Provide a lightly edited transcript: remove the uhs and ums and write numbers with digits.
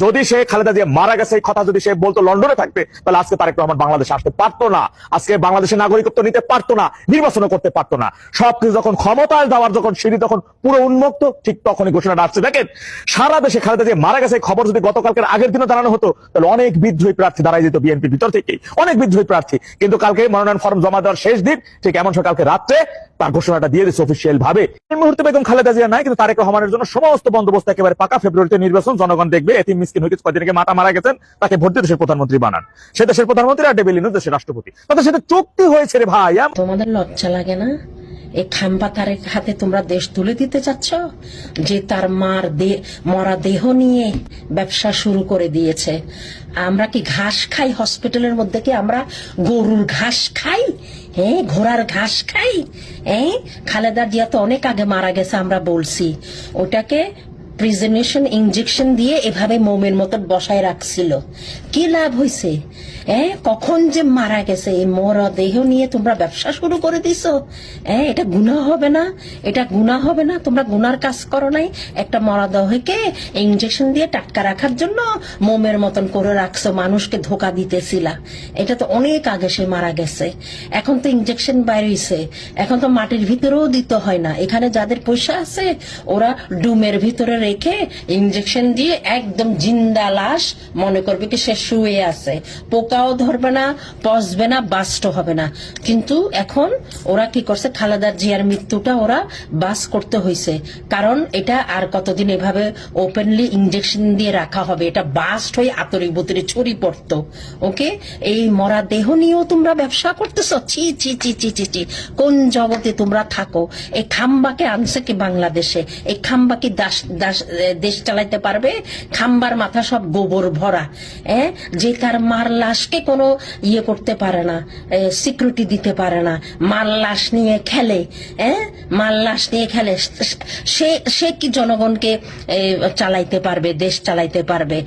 যদি সে খালেদা জিয়া মারা গেছে এই কথা যদি সে বলতো লন্ডনে থাকতে, তাহলে আজকে তারেক রহমান বাংলাদেশে আসতে পারতো না, আজকে বাংলাদেশের নাগরিকত্ব নিতে পারতো না, নির্বাচনও করতে পারতো না। সবকিছু যখন ক্ষমতায় দেওয়ার যখন সিঁড়ি তখন পুরো উন্মুক্ত, ঠিক তখনই ঘোষণাটা আসছে। দেখেন, সারা দেশে খালেদা জিয়া মারা গেছে খবর যদি গতকালকের আগের দিনও জানানো হতো, তাহলে অনেক বিদ্রোহী প্রার্থী দাঁড়াই যেত বিএনপির ভিতর থেকেই, অনেক বিদ্রোহী প্রার্থী। কিন্তু কালকে মনোনয়ন ফর্ম জমা দেওয়ার শেষ দিন, ঠিক এমন সকালকে রাত্রে তার ঘোষণাটা দিয়ে দিচ্ছে অফিসিয়াল ভাবে। এই মুহূর্তে বেগম খালেদা জিয়া নাই, কিন্তু তারেক রহমানের জন্য সমস্ত বন্দোবস্ত একেবারে পাকা। ফেব্রুয়ারিতে নির্বাচন, জনগণ দেখবে এতিম মিসকিন হয়ে কয়েকদিন আগে মাতা মারা গেছেন, তাকে ভোট দিয়ে দেশের প্রধানমন্ত্রী বানান। সে দেশের প্রধানমন্ত্রী আর ডেভিলিনো দেশের রাষ্ট্রপতি। তাদের সাথে চুক্তি হয়েছে রে ভাই। তোমাদের লজ্জা লাগে না? এই খাম্বা তারেক হাতে তোমরা দেশ তুলে দিতে চাচ্ছ, যে তার মরা দেহ নিয়ে ব্যবসা শুরু করে দিয়েছে। আমরা কি ঘাস খাই হসপিটালের মধ্যে? কি আমরা গরুর ঘাস খাই? হ্যাঁ, ঘোড়ার ঘাস খাই? হ্যাঁ, খালেদা জিয়া তো অনেক আগে মারা গেছে, আমরা বলছি। ওটাকে প্রিজনেশন ইনজেকশন দিয়ে এভাবে মোমের মতো বসায় রাখছিল। কি লাভ হয়েছে? কখন যে মারা গেছে, এই মরা দেহ নিয়ে তোমরা ব্যবসা শুরু করে দিছো। এটা গুনাহ হবে না? এটা গুনাহ হবে না? তোমরা গুনার কাজ করো নাই? একটা মরা দেহকে ইনজেকশন দিয়ে টাটকা রাখার জন্য মোমের মতন করে রাখছো, মানুষকে ধোকা দিতেছিলা। এটা তো অনেক আগে সে মারা গেছে। এখন তো ইনজেকশন বাইরেছে, এখন তো মাটির ভিতরেও দিতে হয় না। এখানে যাদের পয়সা আছে ওরা ডুমের ভিতরে রেখে ইনজেকশন দিয়ে একদম জিন্দা লাশ মনে করবে কি সে শুয়ে আছে, পোকাও ধরবে না, পচবে না, বাস্ট হবে না। কিন্তু এখন ওরা কি করছে, খালেদা জিয়ার মৃত্যুটা ওরা বাস করতে হয়েছে, কারণ এটা আর কতদিন এভাবে ওপেনলি ইনজেকশন দিয়ে রাখা হবে? এটা বাস্ট হয়ে আতরি বুতরি ছড়ি পড়তো। ওকে, এই মরা দেহ নিয়েও তোমরা ব্যবসা করতেছ? ছি ছি ছি ছি ছি ছি, কোন জগতে তোমরা থাকো? এই খাম্বাকে আনছে কি বাংলাদেশে? এই খাম্বা কি দেশ চালাইতে পারবে? খাম্বার মাথা সব গোবর ভরা। যে তার মার লাশকে কোনো ইয়ে করতে পারে না, সিকিউরিটি দিতে পারে না, মার লাশ নিয়ে খেলে। মার লাশ নিয়ে খেলে, সে কি জনগণকে চালাইতে পারবে, দেশ চালাইতে পারবে?